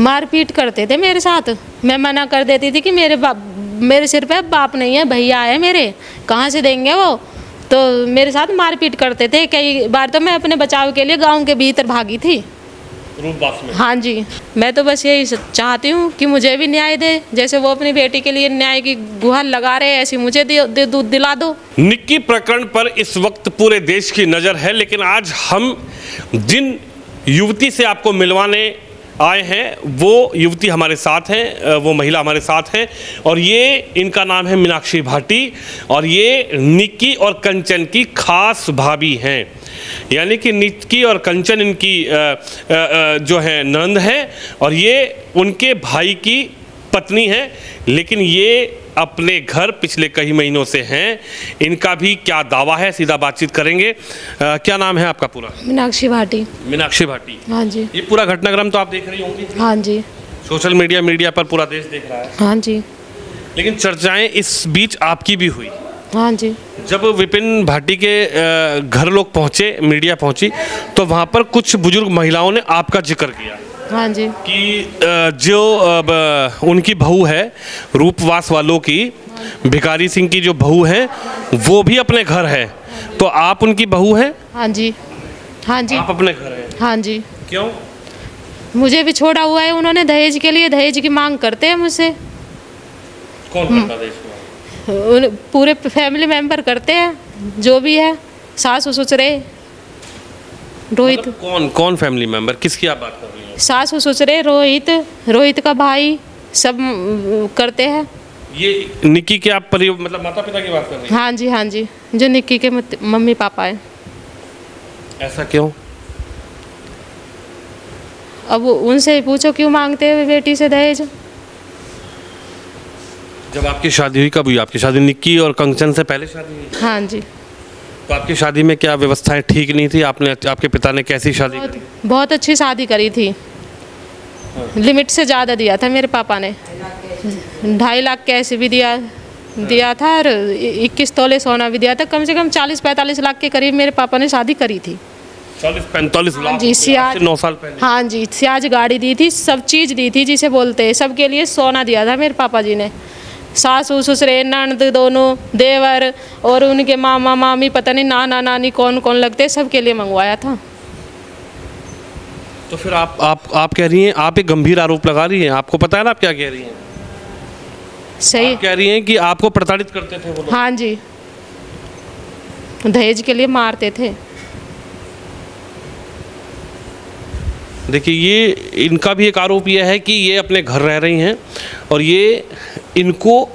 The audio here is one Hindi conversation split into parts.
मारपीट करते थे मेरे साथ। मैं मना कर देती थी कि मेरे सिर पे बाप नहीं है, भैया है मेरे, कहाँ से देंगे वो। तो मेरे साथ मारपीट करते थे। कई बार तो मैं अपने बचाव के लिए गांव के भीतर भागी थी। रूपबास में? हाँ जी। मैं तो बस यही चाहती हूँ कि मुझे भी न्याय दे, जैसे वो अपनी बेटी के लिए न्याय की गुहार लगा रहे हैं, ऐसी मुझे दिला दो। निक्की प्रकरण पर इस वक्त पूरे देश की नज़र है, लेकिन आज हम जिन युवती से आपको मिलवाने आए हैं वो युवती हमारे साथ हैं, वो महिला हमारे साथ हैं, और ये इनका नाम है मीनाक्षी भाटी, और ये निक्की और कंचन की खास भाभी हैं। यानी कि निक्की और कंचन इनकी जो है ननद है, और ये उनके भाई की पत्नी है। लेकिन ये अपने घर पिछले कई महीनों से हैं। इनका भी क्या दावा है, सीधा बातचीत करेंगे। क्या नाम है आपका पूरा? मीनाक्षी भाटी। मीनाक्षी भाटी। हाँ जी। ये पूरा घटनाक्रम तो आप देख रही होंगी? हाँ जी। सोशल मीडिया पर पूरा देश देख रहा है। हाँ जी। लेकिन चर्चाएं इस बीच आपकी भी हुई। हाँ जी। जब विपिन भाटी के घर लोग पहुंचे, मीडिया पहुंची, तो वहां पर कुछ बुजुर्ग महिलाओं ने आपका जिक्र किया। हाँ जी। कि जो उनकी बहू है रूपवास वालों की, भिखारी सिंह की जो बहू है, वो भी अपने घर है। तो आप उनकी बहू हैं? हाँ जी। हाँ जी। आप अपने घर हैं? हाँ जी। क्यों? मुझे भी छोड़ा हुआ है उन्होंने दहेज के लिए, दहेज की मांग करते हैं मुझसे। कौन करता दहेज की मांग? पूरे फैमिली मेंबर करते हैं, जो भी है, सास ससुरे, रोहित। मतलब कौन फैमिली मेंबर, किसकी आप बात कर रही हैं? सास ससुरे, रोहित का भाई, सब करते हैं। ये निक्की के आप मतलब माता पिता की बात कर रही हैं? हाँ जी। हाँ जी। जो निक्की के मम्मी पापा है। ऐसा क्यों? अब उनसे पूछो क्यों मांगते हैं बेटी से दहेज। जब आपकी शादी हुई, कब हुई आपकी शादी? निक्की और कंचन से पहले शादी हुई? हाँ जी। तो आपकी शादी में क्या व्यवस्थाएं ठीक नहीं थी? आपके पिता ने कैसी शादी करी? बहुत अच्छी शादी करी थी। लिमिट से ज़्यादा दिया था मेरे पापा ने। 2.5 लाख कैश भी दिया था, और 21 तोले सोना भी दिया था। कम से कम 40-45 लाख के करीब मेरे पापा ने शादी करी थी। 40-45 लाख? जी। सियाज 9 साल पहले? हाँ जी। सियाज गाड़ी दी थी, सब चीज़ दी थी जिसे बोलते हैं। सबके लिए सोना दिया था मेरे पापा जी ने। सासू ससुरे, ननद, दोनों देवर, और उनके मामा मामी, पता नहीं नाना नानी कौन कौन लगते, सबके लिए मंगवाया था। तो फिर आप कह रही हैं, आप एक गंभीर आरोप लगा रही हैं। आपको पता है ना आप क्या कह रही हैं? सही। आप कह रही हैं कि आपको प्रताड़ित करते थे वो लोग? हाँ जी। दहेज के लिए मारते थे। देखिए, ये इनका भी एक आरोप यह है कि ये अपने घर रह रही हैं, और ये इनको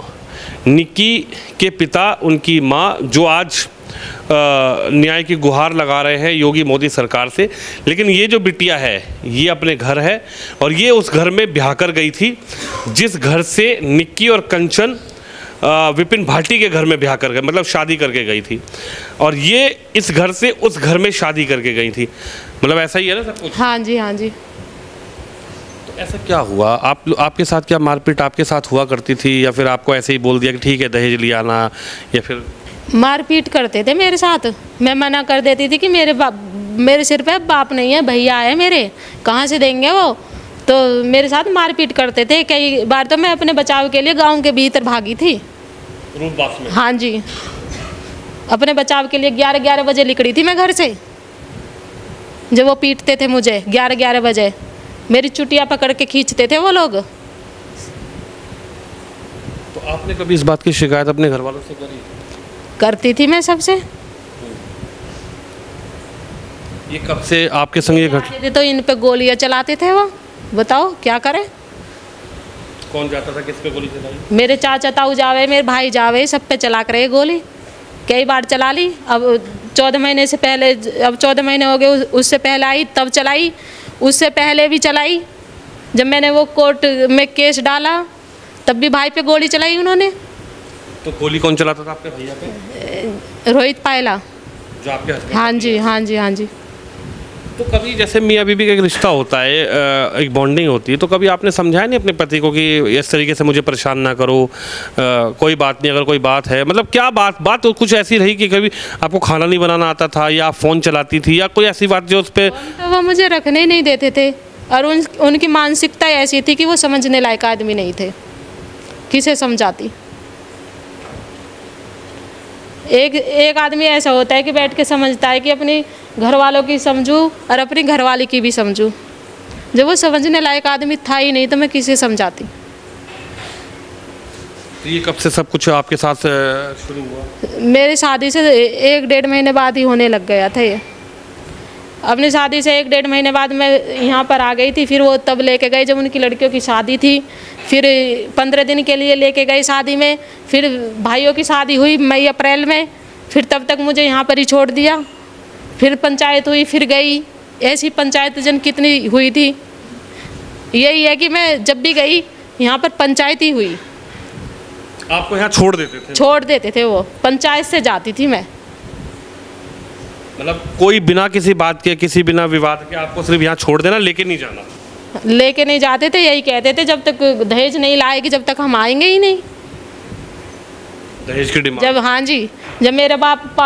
निक्की के पिता, उनकी माँ, जो आज न्याय की गुहार लगा रहे हैं योगी मोदी सरकार से। लेकिन ये जो बिटिया है, ये अपने घर है, और ये उस घर में ब्याह कर गई थी जिस घर से निक्की और कंचन विपिन भाटी के घर में ब्याह कर गए, मतलब शादी करके गई थी। और ये इस घर से उस घर में शादी करके गई थी। मतलब ऐसा ही है ना सब कुछ? हाँ जी। हाँ जी। तो ऐसा क्या हुआ? आपके साथ क्या मारपीट आपके साथ हुआ करती थी, या फिर आपको ऐसे ही बोल दिया कि ठीक है दहेज लिया आना, या फिर? मारपीट करते थे मेरे साथ। मैं मना कर देती थी कि मेरे सिर पे बाप नहीं है, भैया है मेरे, कहाँ से देंगे वो। तो मेरे साथ मारपीट करते थे। कई बार तो मैं अपने बचाव के लिए गांव के भीतर भागी थी। रूपबास में? हाँ जी। अपने बचाव के लिए 11-11 बजे निकली थी मैं घर से, जब वो पीटते थे मुझे 11-11 बजे। मेरी चुटिया पकड़ के खींचते थे वो लोग। तो आपने कभी इस बात की शिकायत अपने घर वालों से करी? करती थी मैं सबसे। ये कब से आपके संग ये घट? तो इन पे गोलियां चलाते थे वो। बताओ क्या करें। कौन जाता था, किस पे गोली चलाई? मेरे चाचा ताऊ जावे, मेरे भाई जावे, सब पे चला कर गोली। कई बार चला ली। अब 14 महीने से पहले, अब 14 महीने हो गए, उससे पहले आई तब चलाई, उससे पहले भी चलाई। जब मैंने वो कोर्ट में केस डाला तब भी भाई पे गोली चलाई उन्होंने। तो गोली कौन चलाता था आपके भैया पे? रोहित पायला, जो आपके हस्बैंड? हाँ जी। हाँ जी। हाँ जी। तो कभी जैसे मियाँ बीवी का एक रिश्ता होता है, एक बॉन्डिंग होती है, तो कभी आपने समझाया नहीं अपने पति को कि इस तरीके से मुझे परेशान ना करो, कोई बात नहीं, अगर कोई बात है, मतलब क्या बात तो कुछ ऐसी रही कि कभी आपको खाना नहीं बनाना आता था, या आप फ़ोन चलाती थी, या कोई ऐसी बात जो उस पर? तो वो मुझे रखने ही नहीं देते थे। और उनकी मानसिकता ऐसी थी कि वो समझने लायक आदमी नहीं थे। किसे समझाती? एक आदमी ऐसा होता है कि बैठ के समझता है कि अपनी घर वालों की समझूं और अपनी घरवाली की भी समझूं। जब वो समझने लायक आदमी था ही नहीं तो मैं किसे समझाती? तो ये कब से सब कुछ आपके साथ शुरू हुआ? मेरी शादी से 1-1.5 महीने बाद ही होने लग गया था ये। अपनी शादी से 1-1.5 महीने बाद मैं यहाँ पर आ गई थी। फिर वो तब लेके गए जब उनकी लड़कियों की शादी थी। फिर 15 दिन के लिए लेके गए शादी में। फिर भाइयों की शादी हुई मई अप्रैल में। फिर तब तक मुझे यहाँ पर ही छोड़ दिया। फिर पंचायत हुई, फिर गई। ऐसी पंचायत जन कितनी हुई थी। यही है कि मैं जब भी गई यहाँ पर पंचायत ही हुई। आपको यहाँ छोड़ देते थे? छोड़ देते थे वो। पंचायत से जाती थी मैं। मतलब कोई बिना किसी बात के, किसी बिना विवाद के आपको सिर्फ यहाँ छोड़ देना, लेके नहीं जाना? लेके नहीं जाते थे। यही कहते थे जब तक दहेज नहीं लाएगी जब तक हम आएंगे ही नहीं। दहेज की डिमांड? जब, हाँ जी, जब मेरे बाप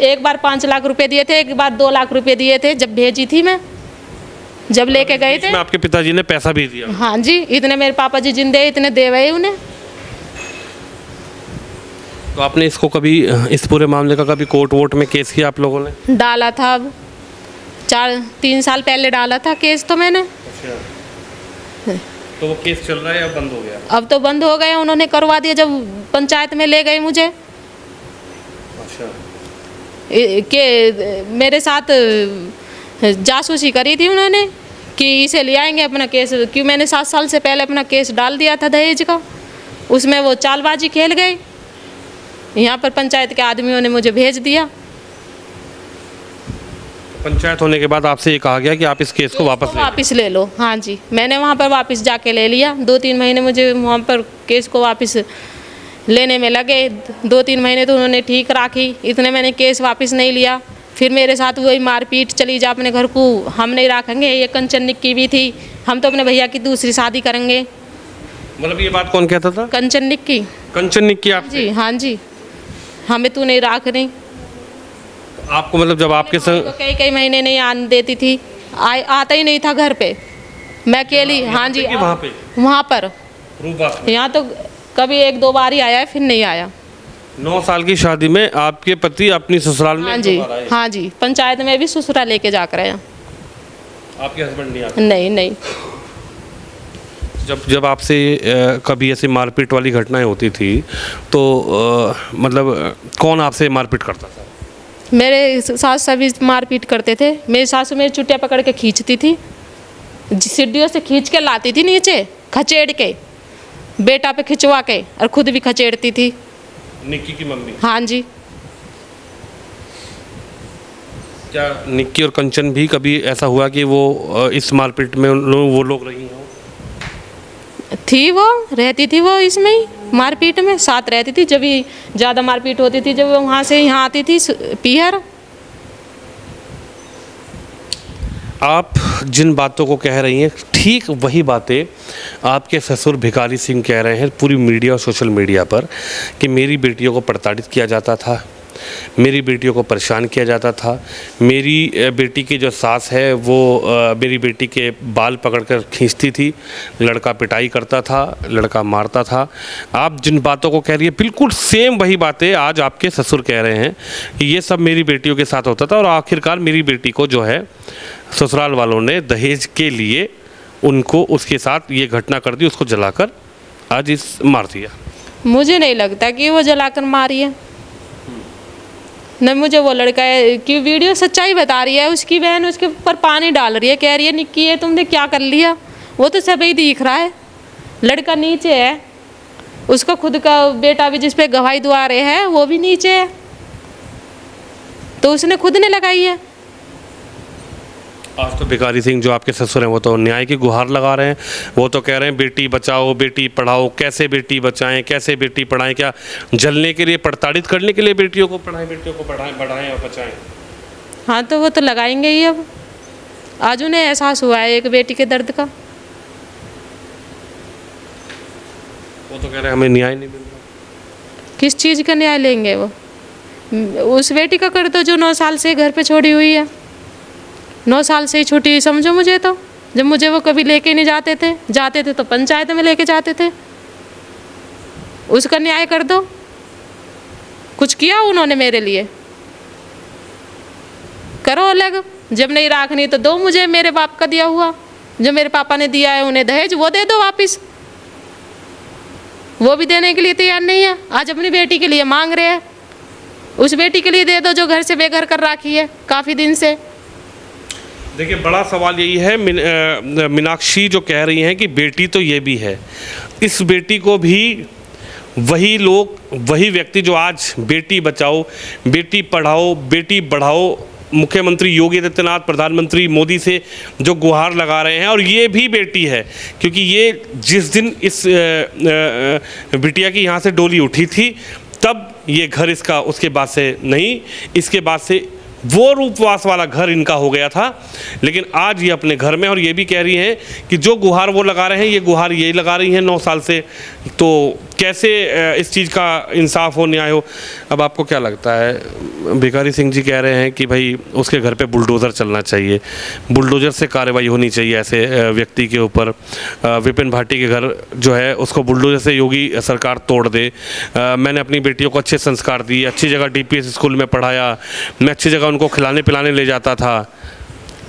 एक बार 5 लाख रुपए दिए थे, एक बार 2 लाख रुपए दिए थे। जब भेजी थी मैं, जब लेके गए थे। आपके पिताजी ने पैसा भी दिया? हाँ जी, इतने मेरे पापा जी जिंदे इतने दे गए उन्हें। तो आपने इसको कभी, इस पूरे मामले का कभी कोर्ट वोट में केस किया आप लोगों ने? डाला था। अब 3 साल पहले डाला था केस तो मैंने। अच्छा। तो वो केस चल रहा है या बंद हो गया? अब तो बंद हो गया। उन्होंने करवा दिया जब पंचायत में ले गए मुझे। अच्छा। कि मेरे साथ जासूसी करी थी उन्होंने कि इसे ले आएंगे अपना केस। क्यों मैंने 7 साल से पहले अपना केस डाल दिया था दहेज का। उसमें वो चालबाजी खेल गए। यहाँ पर पंचायत के आदमियों ने मुझे भेज दिया। पंचायत होने के बाद आपसे ये कहा गया कि आप इस केस को वापस ले लो। हाँ जी, मैंने वहाँ पर वापस जाके ले लिया। 2-3 महीने मुझे वहाँ पर केस को वापस लेने में लगे। 2-3 महीने तो उन्होंने ठीक राखी। इतने मैंने केस वापस नहीं लिया। फिर मेरे साथ वही मारपीट, चली जा अपने घर को, हम नहीं रखेंगे। ये कंचन निक्की भी थी, हम तो अपने भैया की दूसरी शादी करेंगे। मतलब ये बात कौन कहता था? कंचन निक्की। कंचन निक्की आप? जी हाँ जी, हमें तू नहीं राख रही। आपको मतलब जब आपके संग कई महीने नहीं आने देती थी। आता ही नहीं था घर पे। मैं अकेली। हाँ जी, वहाँ पर यहाँ तो कभी 1-2 बार ही आया है, फिर नहीं आया। 9 साल की शादी में आपके पति अपनी ससुराल में? हाँ जी, हाँ जी, पंचायत में भी ससुराल लेके जाकर आया। आपके हस्बैंड नहीं आते? नहीं। जब आपसे कभी ऐसी मारपीट वाली घटनाएं होती थी तो मतलब कौन आपसे मारपीट करता था? मेरे सास सभी मारपीट करते थे। मेरी सासू मेरी चुटिया पकड़ के खींचती थी, सीढ़ियों से खींच के लाती थी नीचे, खचेड़ के, बेटा पे खिंचवा के, और खुद भी खचेड़ती थी। निक्की की मम्मी? हाँ जी। क्या निक्की और कंचन भी कभी ऐसा हुआ कि वो इस मारपीट में वो लोग रही हों? थी, वो रहती थी, वो इसमें ही मारपीट में साथ रहती थी। जब भी ज़्यादा मारपीट होती थी, जब वहाँ से यहाँ आती थी पीहर। आप जिन बातों को कह रही हैं ठीक वही बातें आपके ससुर भिखारी सिंह कह रहे हैं पूरी मीडिया और सोशल मीडिया पर कि मेरी बेटियों को प्रताड़ित किया जाता था, मेरी बेटियों को परेशान किया जाता था। मेरी बेटी की जो सास है वो मेरी बेटी के बाल पकड़कर खींचती थी, लड़का पिटाई करता था, लड़का मारता था। आप जिन बातों को कह रही है बिल्कुल सेम वही बातें आज आपके ससुर कह रहे हैं कि ये सब मेरी बेटियों के साथ होता था। और आखिरकार मेरी बेटी को जो है ससुराल वालों ने दहेज के लिए उनको उसके साथ ये घटना कर दी, उसको जलाकर आज इस मार दिया। मुझे नहीं लगता कि वो जलाकर मारी है। न मुझे वो लड़का है कि वीडियो सच्चाई बता रही है। उसकी बहन उसके ऊपर पानी डाल रही है, कह रही है निक्की है तुमने क्या कर लिया। वो तो सब ही दिख रहा है। लड़का नीचे है, उसका खुद का बेटा भी जिस पे गवाही दुआ रहे हैं वो भी नीचे है, तो उसने खुद ने लगाई है। आज तो भिखारी सिंह जो आपके ससुर हैं वो तो न्याय की गुहार लगा रहे हैं। वो तो कह रहे हैं बेटी बचाओ, बेटी पढ़ाओ। कैसे बेटी बचाएं, कैसे बेटी पढ़ाएं? क्या जलने के लिए, प्रताड़ित करने के लिए बेटियों को पढ़ाएं, बेटियों को पढ़ाएं, बढ़ाएं और बचाएं? हाँ, तो वो तो लगाएंगे ही। अब आज उन्हें एहसास हुआ है एक बेटी के दर्द का। वो तो कह रहे हैं हमें न्याय नहीं मिल रहा। किस चीज़ का न्याय लेंगे वो? उस बेटी का कर दो जो 9 साल से घर पे छोड़ी हुई है। 9 साल से ही छुट्टी समझो मुझे तो। जब मुझे वो कभी लेके नहीं जाते थे तो पंचायत में लेके जाते थे। उसका न्याय कर दो। कुछ किया उन्होंने मेरे लिए? करो अलग। जब नहीं राखनी तो दो मुझे मेरे बाप का दिया हुआ, जो मेरे पापा ने दिया है उन्हें दहेज, वो दे दो वापिस। वो भी देने के लिए तैयार नहीं है। आज अपनी बेटी के लिए मांग रहे हैं, उस बेटी के लिए दे दो जो घर से बेघर कर राखी है काफ़ी दिन से। देखिए, बड़ा सवाल यही है, मीनाक्षी जो कह रही हैं कि बेटी तो ये भी है, इस बेटी को भी वही लोग, वही व्यक्ति जो आज बेटी बचाओ, बेटी पढ़ाओ, बेटी बढ़ाओ, मुख्यमंत्री योगी आदित्यनाथ, प्रधानमंत्री मोदी से जो गुहार लगा रहे हैं, और ये भी बेटी है, क्योंकि ये जिस दिन इस बिटिया की यहाँ से डोली उठी थी तब ये घर इसका, उसके बाद से नहीं, इसके बाद से वो रूपवास वाला घर इनका हो गया था। लेकिन आज ये अपने घर में, और ये भी कह रही हैं कि जो गुहार वो लगा रहे हैं, ये गुहार यही लगा रही हैं 9 साल से। तो कैसे इस चीज़ का इंसाफ हो, न्याय हो? अब आपको क्या लगता है? भिखारी सिंह जी कह रहे हैं कि भाई उसके घर पे बुलडोज़र चलना चाहिए, बुलडोज़र से कार्रवाई होनी चाहिए ऐसे व्यक्ति के ऊपर। विपिन भाटी के घर जो है उसको बुलडोज़र से योगी सरकार तोड़ दे। मैंने अपनी बेटियों को अच्छे संस्कार दिए, अच्छी जगह DPS स्कूल में पढ़ाया, मैं अच्छी जगह उनको खिलाने पिलाने ले जाता था।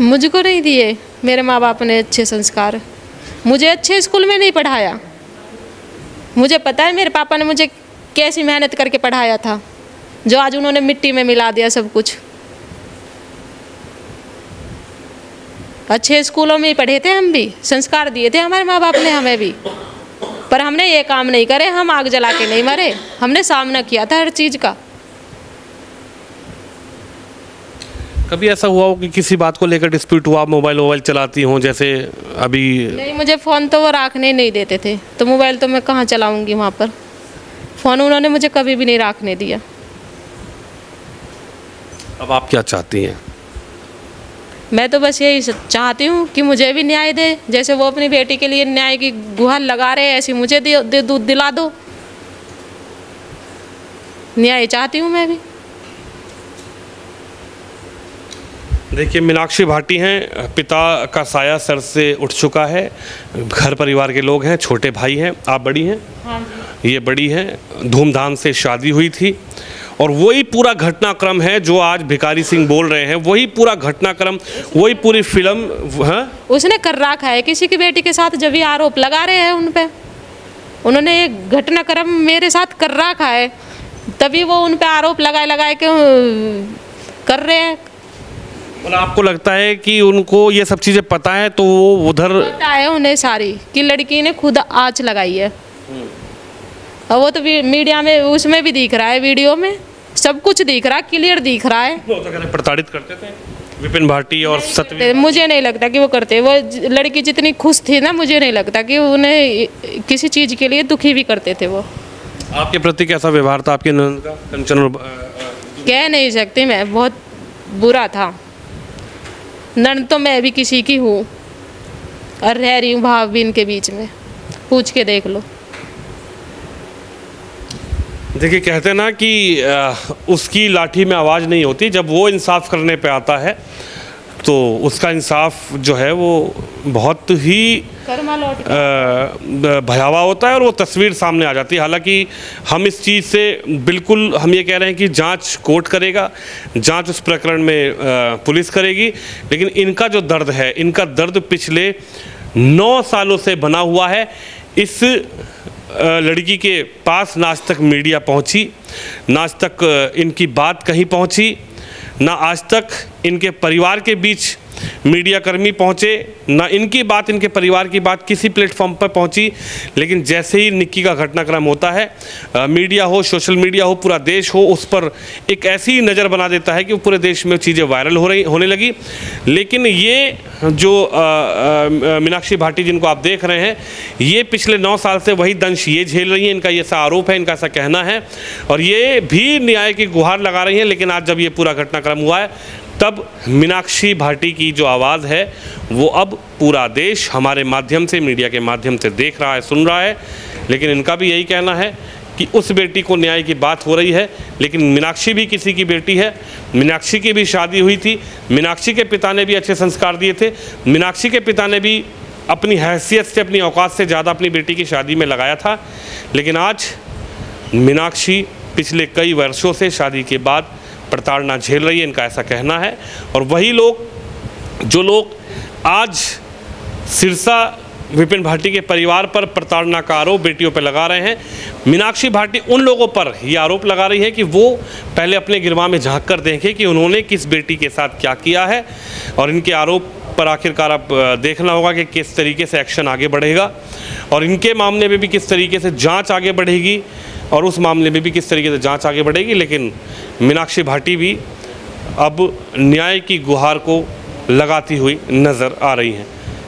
मुझको नहीं दिए मेरे माँ बाप ने अच्छे संस्कार, मुझे अच्छे स्कूल में नहीं पढ़ाया। मुझे पता है मेरे पापा ने मुझे कैसी मेहनत करके पढ़ाया था, जो आज उन्होंने मिट्टी में मिला दिया सब कुछ। अच्छे स्कूलों में ही पढ़े थे हम भी, संस्कार दिए थे हमारे माँ बाप ने हमें भी, पर हमने ये काम नहीं करे। हम आग जला के नहीं मरे, हमने सामना किया था हर चीज़ का। कभी ऐसा हुआ हो कि किसी बात को लेकर डिस्प्यूट हुआ, मोबाइल चलाती हों जैसे अभी? नहीं, मुझे फ़ोन तो वो रखने नहीं देते थे, तो मोबाइल तो मैं कहाँ चलाऊंगी वहाँ पर। फ़ोन उन्होंने मुझे कभी भी नहीं रखने दिया। अब आप क्या चाहती हैं? मैं तो बस यही चाहती हूँ कि मुझे भी न्याय दे, जैसे वो अपनी बेटी के लिए न्याय की गुहार लगा रहे हैं, ऐसी मुझे दिला दो। न्याय चाहती हूँ मैं भी। देखिए, मीनाक्षी भाटी हैं, पिता का साया सर से उठ चुका है, घर परिवार के लोग हैं, छोटे भाई हैं, आप बड़ी हैं। हाँ जी। ये बड़ी हैं, धूमधाम से शादी हुई थी, और वही पूरा घटनाक्रम है जो आज भिखारी सिंह बोल रहे हैं, वही पूरा घटनाक्रम, वही पूरी फिल्म। हाँ, उसने कर रखा है किसी की बेटी के साथ। जब ये आरोप लगा रहे हैं उन पे, उन्होंने ये घटनाक्रम मेरे साथ कर रखा है, तभी वो उन पे आरोप लगाए के कर रहे हैं। और आपको लगता है कि उनको ये सब चीज़ें पता है, तो वो उधर पता है उन्हें सारी, कि लड़की ने खुद आँच लगाई है। और वो तो मीडिया में उसमें भी दिख रहा है, वीडियो में सब कुछ दिख रहा है, क्लियर दिख रहा है। वो तो कहते प्रताड़ित करते थे विपिन भाटी और सतवी। मुझे नहीं लगता कि वो करते। वो लड़की जितनी खुश थी ना, मुझे नहीं लगता कि उन्हें किसी चीज़ के लिए दुखी भी करते थे। वो आपके प्रति कैसा व्यवहार था आपके ननद का? कंचन कह नहीं सकती मैं, बहुत बुरा था। ननद तो मैं भी किसी की हूँ और रह रही हूँ भाव भी इनके बीच में, पूछ के देख लो। देखिए, कहते हैं ना कि उसकी लाठी में आवाज़ नहीं होती। जब वो इंसाफ करने पे आता है तो उसका इंसाफ जो है वो बहुत ही भयावह होता है, और वो तस्वीर सामने आ जाती है। हालांकि हम इस चीज़ से बिल्कुल, हम ये कह रहे हैं कि जांच कोर्ट करेगा, जांच उस प्रकरण में पुलिस करेगी, लेकिन इनका जो दर्द है, इनका दर्द पिछले 9 सालों से बना हुआ है। इस लड़की के पास ना आज तक मीडिया पहुंची, ना आज तक इनकी बात कहीं पहुंची, ना आज तक इनके परिवार के बीच मीडियाकर्मी पहुँचे, ना इनकी बात, इनके परिवार की बात किसी प्लेटफॉर्म पर पहुँची। लेकिन जैसे ही निक्की का घटनाक्रम होता है, मीडिया हो, सोशल मीडिया हो, पूरा देश हो, उस पर एक ऐसी नज़र बना देता है कि वो पूरे देश में चीज़ें वायरल होने लगी। लेकिन ये जो मीनाक्षी भाटी जिनको आप देख रहे हैं, ये पिछले 9 साल से वही दंश ये झेल रही हैं। इनका ये ऐसा आरोप है, इनका ऐसा कहना है, और ये भी न्याय की गुहार लगा रही हैं। लेकिन आज जब ये पूरा घटनाक्रम हुआ है, तब मीनाक्षी भाटी की जो आवाज़ है वो अब पूरा देश हमारे माध्यम से, मीडिया के माध्यम से देख रहा है, सुन रहा है। लेकिन इनका भी यही कहना है कि उस बेटी को न्याय की बात हो रही है, लेकिन मीनाक्षी भी किसी की बेटी है। मीनाक्षी की भी शादी हुई थी, मीनाक्षी के पिता ने भी अच्छे संस्कार दिए थे, मीनाक्षी के पिता ने भी अपनी हैसियत से, अपनी औकात से ज़्यादा अपनी बेटी की शादी में लगाया था। लेकिन आज मीनाक्षी पिछले कई वर्षों से शादी के बाद प्रताड़ना झेल रही है, इनका ऐसा कहना है। और वही लोग, जो लोग आज सिरसा विपिन भाटी के परिवार पर प्रताड़ना का आरोप बेटियों पर लगा रहे हैं, मीनाक्षी भाटी उन लोगों पर ये आरोप लगा रही है कि वो पहले अपने गिरवा में झांक कर देखें कि उन्होंने किस बेटी के साथ क्या किया है। और इनके आरोप पर आखिरकार अब देखना होगा कि किस तरीके से एक्शन आगे बढ़ेगा और इनके मामले में भी किस तरीके से जांच आगे बढ़ेगी और उस मामले में भी किस तरीके से जांच आगे बढ़ेगी। लेकिन मीनाक्षी भाटी भी अब न्याय की गुहार को लगाती हुई नज़र आ रही हैं।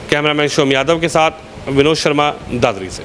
कैमरामैन शोम यादव के साथ विनोद शर्मा, दादरी से।